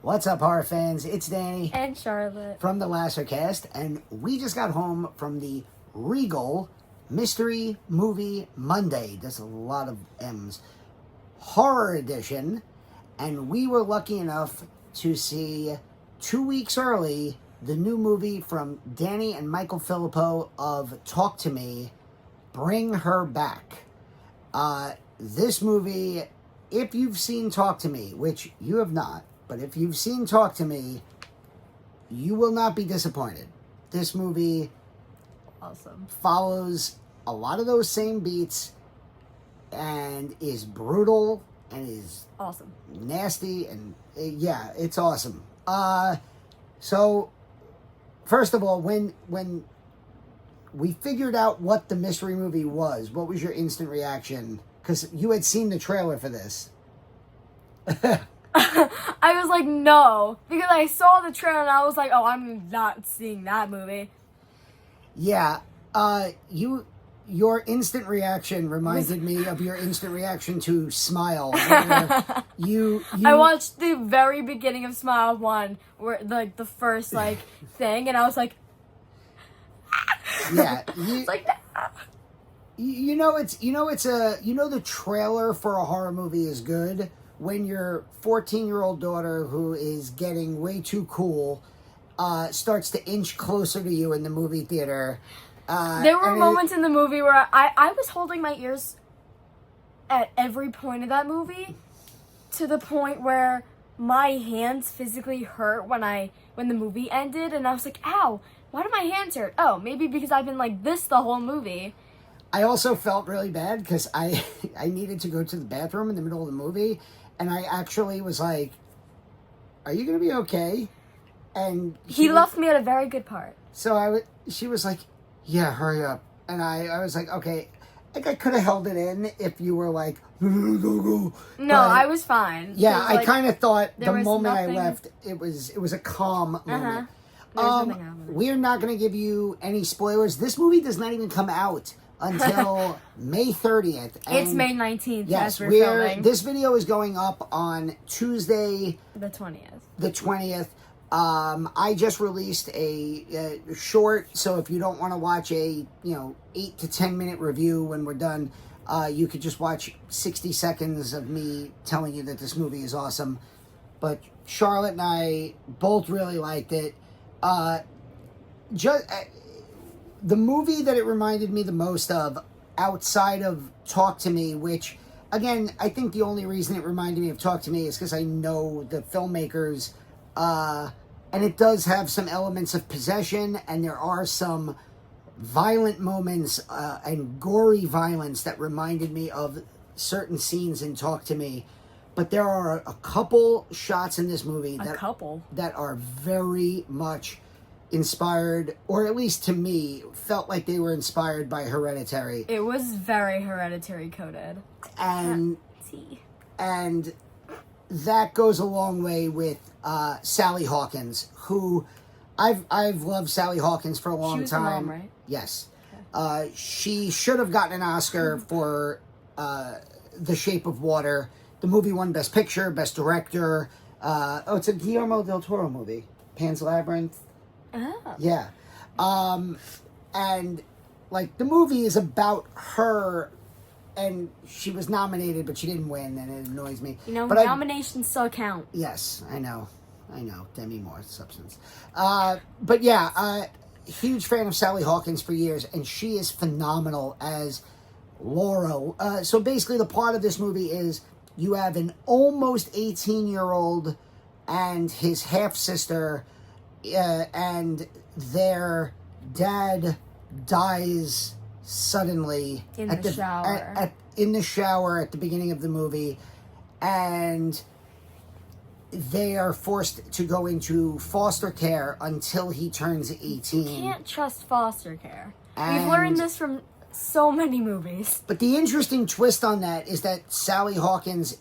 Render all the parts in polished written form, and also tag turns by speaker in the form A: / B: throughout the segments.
A: What's up, horror fans? It's Danny
B: And Charlotte.
A: from the Lassercast, and we just got home from the Regal Mystery Movie Monday. There's a lot of M's. Horror edition, and we were lucky enough to see 2 weeks early the new movie from Danny and Michael Philippou of Talk to Me, Bring Her Back. This movie, if you've seen Talk to Me, which you have not, but if you've seen Talk to Me, you will not be disappointed. This movie follows a lot of those same beats and is brutal and is
B: awesome,
A: nasty, and yeah, it's awesome. So first of all, when we figured out what the mystery movie was, what was your instant reaction? Because you had seen the trailer for this.
B: I was like, no. Because I saw the trailer and I was like, oh, I'm not seeing that movie.
A: Yeah. Your instant reaction reminded me of your instant reaction to Smile. You
B: I watched the very beginning of Smile 1, where like the first thing, and I was like,
A: yeah,
B: it's like,
A: the trailer for a horror movie is good when your 14-year-old daughter, who is getting way too cool, starts to inch closer to you in the movie theater.
B: There were moments in the movie where I was holding my ears at every point of that movie, to the point where my hands physically hurt when the movie ended, and I was like, ow, why do my hands hurt? Oh, maybe because I've been like this the whole movie.
A: I also felt really bad because I needed to go to the bathroom in the middle of the movie, and I actually was like, are you going to be okay? And
B: he left me at a very good part.
A: So she was like, yeah, hurry up. And I was like, okay, I could have held it in if you were like, go.
B: No, I was fine.
A: Yeah, I kind of thought the moment
B: nothing...
A: I left, it was a calm moment.
B: Nothing
A: we're not going to give you any spoilers. This movie does not even come out until May 30th.
B: It's May 19th.
A: Yes,
B: as we're filming.
A: This video is going up on Tuesday,
B: the 20th.
A: The 20th. I just released a short, so if you don't want to watch a 8 to 10 minute review when we're done, you could just watch 60 seconds of me telling you that this movie is awesome. But Charlotte and I both really liked it. The movie that it reminded me the most of, outside of Talk to Me, which, again, I think the only reason it reminded me of Talk to Me is because I know the filmmakers, and it does have some elements of possession, and there are some violent moments and gory violence that reminded me of certain scenes in Talk to Me. But there are a couple shots in this movie that are very much inspired, or at least to me, felt like they were inspired by Hereditary.
B: It was very Hereditary coded.
A: And that goes a long way with Sally Hawkins, who I've loved Sally Hawkins for a long time.
B: She was the mom, right?
A: Yes. Okay. She should have gotten an Oscar for The Shape of Water. The movie won Best Picture, Best Director. It's a Guillermo del Toro movie. Pan's Labyrinth.
B: Oh.
A: Yeah. And the movie is about her, and she was nominated, but she didn't win, and it annoys me. But
B: nominations still count.
A: Yes, I know. Demi Moore, substance. But yeah, huge fan of Sally Hawkins for years, and she is phenomenal as Laura. So basically the plot of this movie is you have an almost 18-year-old and his half-sister, and their dad dies suddenly
B: in the shower.
A: In the shower at the beginning of the movie, and they are forced to go into foster care until he turns 18.
B: You can't trust foster care. We've learned this from so many movies.
A: But the interesting twist on that is that Sally Hawkins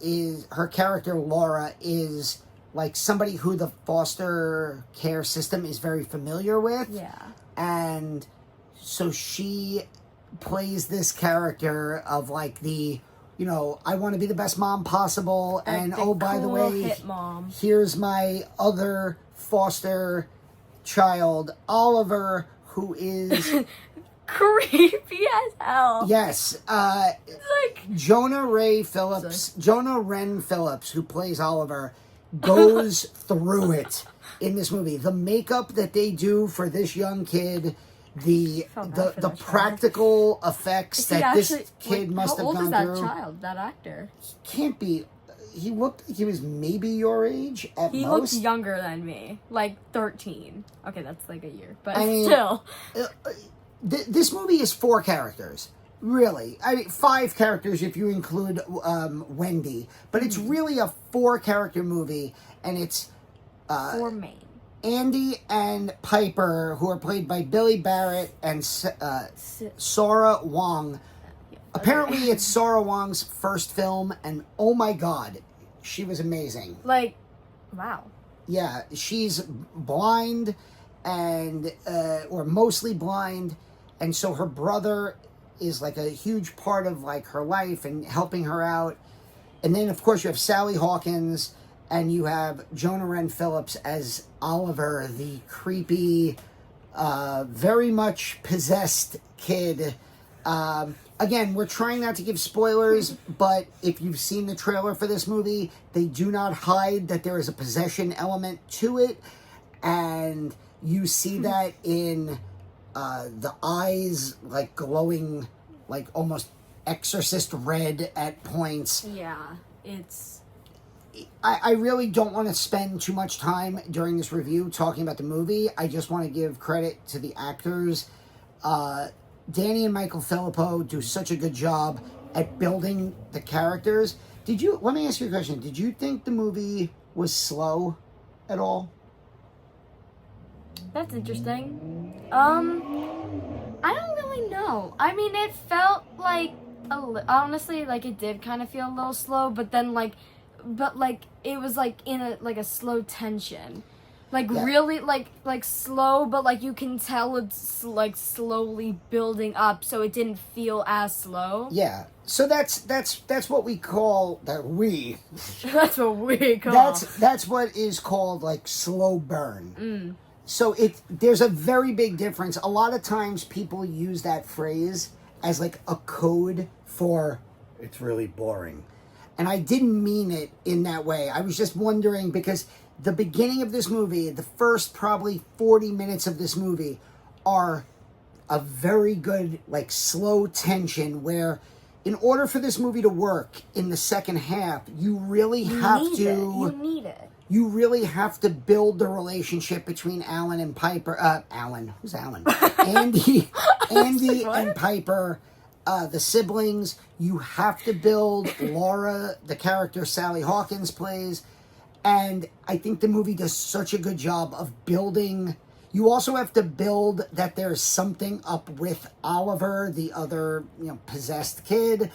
A: her character Laura is like somebody who the foster care system is very familiar with.
B: Yeah.
A: And so she plays this character of like the you know, I want to be the best mom possible, and
B: the
A: oh, by the
B: cool
A: way,
B: hit mom.
A: here's my other foster child, Oliver, who is
B: creepy as hell.
A: yes,
B: Like
A: Jonah Wren Phillips, who plays Oliver, goes through it in this movie. The makeup that they do for this young kid, the practical effects that this kid must have gone through.
B: How old is that child, that actor?
A: Can't be. He looked like he was maybe your age at most.
B: He looked younger than me, like 13. Okay, that's like a year, but
A: I mean,
B: still.
A: This movie is 4 characters. Really. I mean, 5 characters if you include Wendy. But it's really a 4-character movie, and it's
B: 4 main.
A: Andy and Piper, who are played by Billy Barrett and Sora Wong. Apparently, it's Sora Wong's first film, and oh my god, she was amazing.
B: Like, wow.
A: Yeah, she's blind, and or mostly blind, and so her brother is like a huge part of like her life and helping her out. And then, of course, you have Sally Hawkins, and you have Jonah Wren Phillips as Oliver, the creepy, very much possessed kid. Again, we're trying not to give spoilers, but if you've seen the trailer for this movie, they do not hide that there is a possession element to it, and you see that in the eyes, like glowing, like almost exorcist red at points.
B: Yeah, it's...
A: I really don't want to spend too much time during this review talking about the movie. I just want to give credit to the actors. Danny and Michael Philippou do such a good job at building the characters. Let me ask you a question. Did you think the movie was slow at all?
B: That's interesting. I don't really know. I mean, it felt like, honestly, like it did kind of feel a little slow, but then it was like in a slow tension. Like, yeah. Really, like slow, but, like, you can tell it's, like, slowly building up, so it didn't feel as slow.
A: Yeah. So that's what we call,
B: That's what we call.
A: That's what is called, like, slow burn. So there's a very big difference. A lot of times people use that phrase as, like, a code for, it's really boring. And I didn't mean it in that way. I was just wondering, because the beginning of this movie, the first probably 40 minutes of this movie, are a very good, like, slow tension where in order for this movie to work in the second half, you really have to...
B: You need it.
A: You really have to build the relationship between Alan and Piper. Alan. Who's Alan? Andy and Piper, the siblings. You have to build Laura, the character Sally Hawkins plays. And I think the movie does such a good job of building. You also have to build that there's something up with Oliver, the other, possessed kid.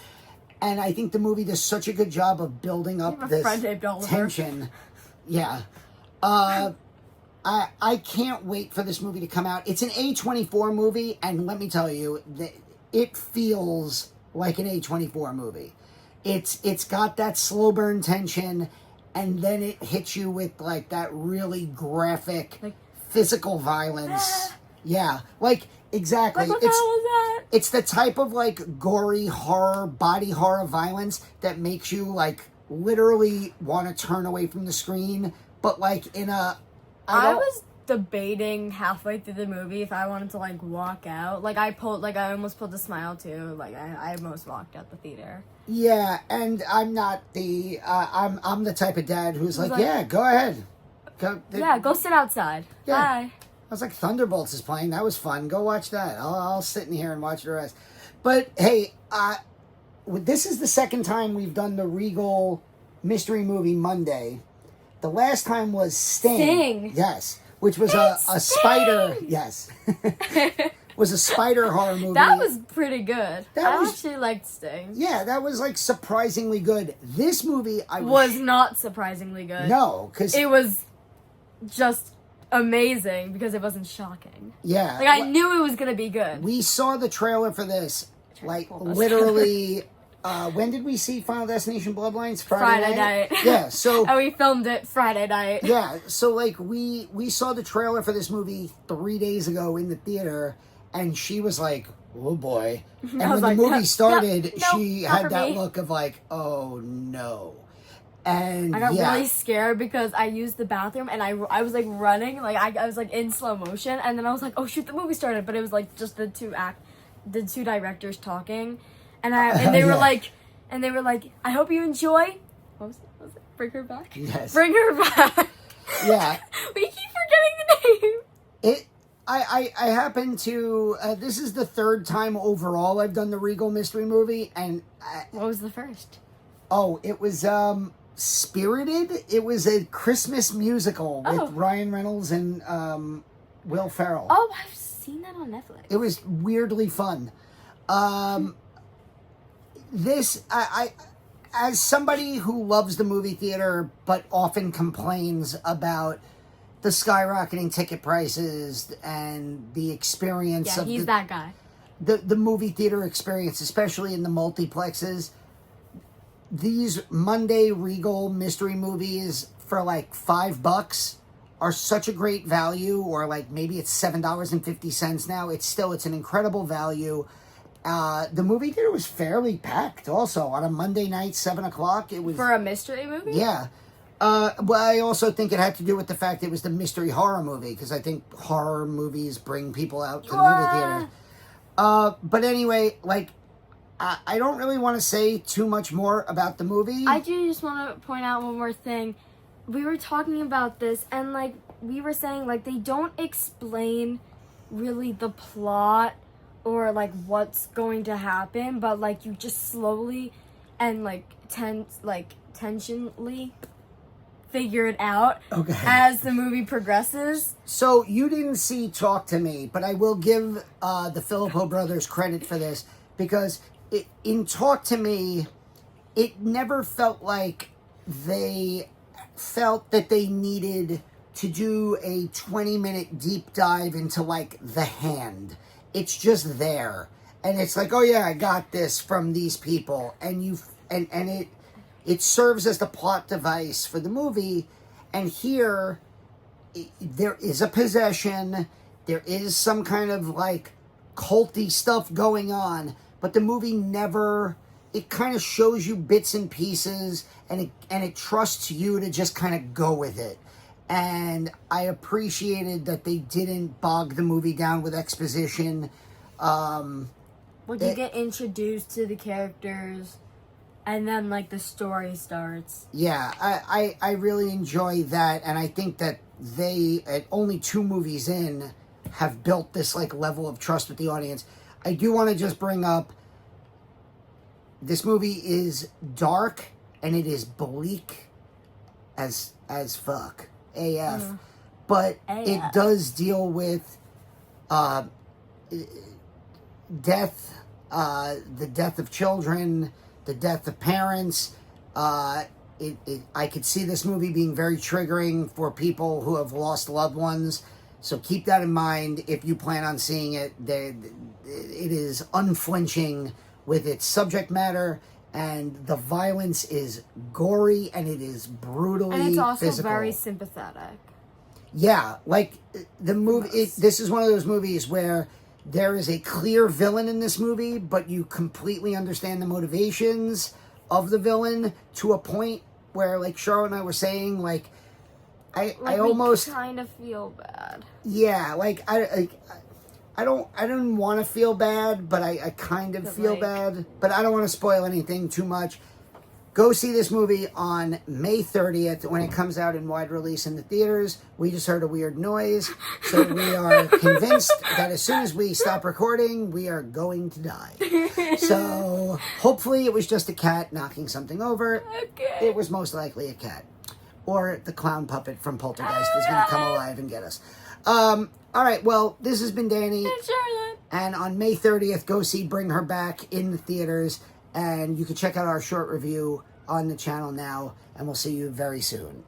A: And I think the movie does such a good job of building up this tension. Yeah. I can't wait for this movie to come out. It's an A24 movie, and let me tell you, it feels like an A24 movie. It's got that slow burn tension, and then it hits you with, like, that really graphic, physical violence. Yeah, like, exactly.
B: What the hell was that?
A: It's the type of, like, gory horror, body horror violence that makes you, like, literally want to turn away from the screen, but, like, in a...
B: I was debating halfway through the movie if I wanted to, like, walk out. Like, I almost pulled a smile, too. Like, I almost walked out the theater.
A: Yeah, and I'm not the... I'm the type of dad who's like, yeah, go ahead.
B: Go sit outside. Yeah. Bye.
A: I was like, Thunderbolts is playing. That was fun. Go watch that. I'll sit in here and watch the rest. But, hey, this is the second time we've done the Regal Mystery Movie Monday. The last time was Sting. Yes. Which was a spider. Yes. Was a spider horror movie.
B: That was pretty good. I actually liked Sting.
A: Yeah, that was, like, surprisingly good. This movie,
B: was not surprisingly good.
A: No, because...
B: It was just amazing because it wasn't shocking.
A: Yeah.
B: Like, I knew it was going to be good.
A: We saw the trailer for this, like, literally when did we see Final Destination Bloodlines? Friday
B: night.
A: Yeah, so...
B: And we filmed it Friday night.
A: Yeah, so, like, we saw the trailer for this movie 3 days ago in the theater, and she was like, oh boy. And when the movie started, she had that look of like, oh no. And
B: I got really scared because I used the bathroom and I was like running, like I was like in slow motion, and then I was like, oh shoot, the movie started, but it was like just the two directors talking, and they were like, I hope you enjoy. What was it? Bring her back.
A: Yes.
B: Bring her back.
A: Yeah.
B: We keep forgetting the name.
A: I happen to. This is the third time overall I've done the Regal mystery movie, and
B: what was the first?
A: Oh, it was Spirited. It was a Christmas musical with Ryan Reynolds and Will Ferrell.
B: Oh, I've seen that on Netflix.
A: It was weirdly fun. This I as somebody who loves the movie theater but often complains about the skyrocketing ticket prices and the experience of
B: he's that guy.
A: The movie theater experience, especially in the multiplexes. These Monday Regal mystery movies for like $5 are such a great value, or like maybe it's $7.50 now. It's an incredible value. The movie theater was fairly packed also on a Monday night, 7:00. It was
B: for a mystery movie.
A: Yeah. Well, I also think it had to do with the fact it was the mystery horror movie, because I think horror movies bring people out to the movie theater. But anyway, like, I don't really want to say too much more about the movie.
B: I do just want to point out one more thing. We were talking about this, and, like, we were saying, like, they don't explain really the plot or, like, what's going to happen, but, like, you just slowly and, like, tensionally figure it out as the movie progresses.
A: So, you didn't see Talk to Me, but I will give the Philippou brothers credit for this, because in Talk to Me, it never felt like they felt that they needed to do a 20-minute deep dive into, like, the hand. It's just there. And it's like, oh yeah, I got this from these people. And it serves as the plot device for the movie. And here, there is a possession. There is some kind of, like, culty stuff going on. But the movie never... It kind of shows you bits and pieces, and it trusts you to just kind of go with it. And I appreciated that they didn't bog the movie down with exposition.
B: You get introduced to the characters, and then, like, the story starts.
A: Yeah, I really enjoy that, and I think that they, at only 2 movies in, have built this, like, level of trust with the audience. I do want to just bring up, this movie is dark, and it is bleak as fuck. AF. But it does deal with death, the death of children, the death of parents. I could see this movie being very triggering for people who have lost loved ones. So keep that in mind if you plan on seeing it. It is unflinching with its subject matter, and the violence is gory, and it is brutally physical.
B: And it's also very sympathetic.
A: Yeah, like, the movie, this is one of those movies where there is a clear villain in this movie, but you completely understand the motivations of the villain to a point where, like Charlotte and I were saying, like, I almost
B: kind of feel bad.
A: Yeah, like, I don't want to feel bad, but I kind of feel bad. But I don't want to spoil anything too much. Go see this movie on May 30th when it comes out in wide release in the theaters. We just heard a weird noise, so we are convinced that as soon as we stop recording, we are going to die. So hopefully it was just a cat knocking something over.
B: Okay.
A: It was most likely a cat. Or the clown puppet from Poltergeist is going to come alive and get us. All right, well, this has been Danny.
B: And Charlotte.
A: And on May 30th, go see Bring Her Back in the theaters. And you can check out our short review on the channel now. And we'll see you very soon.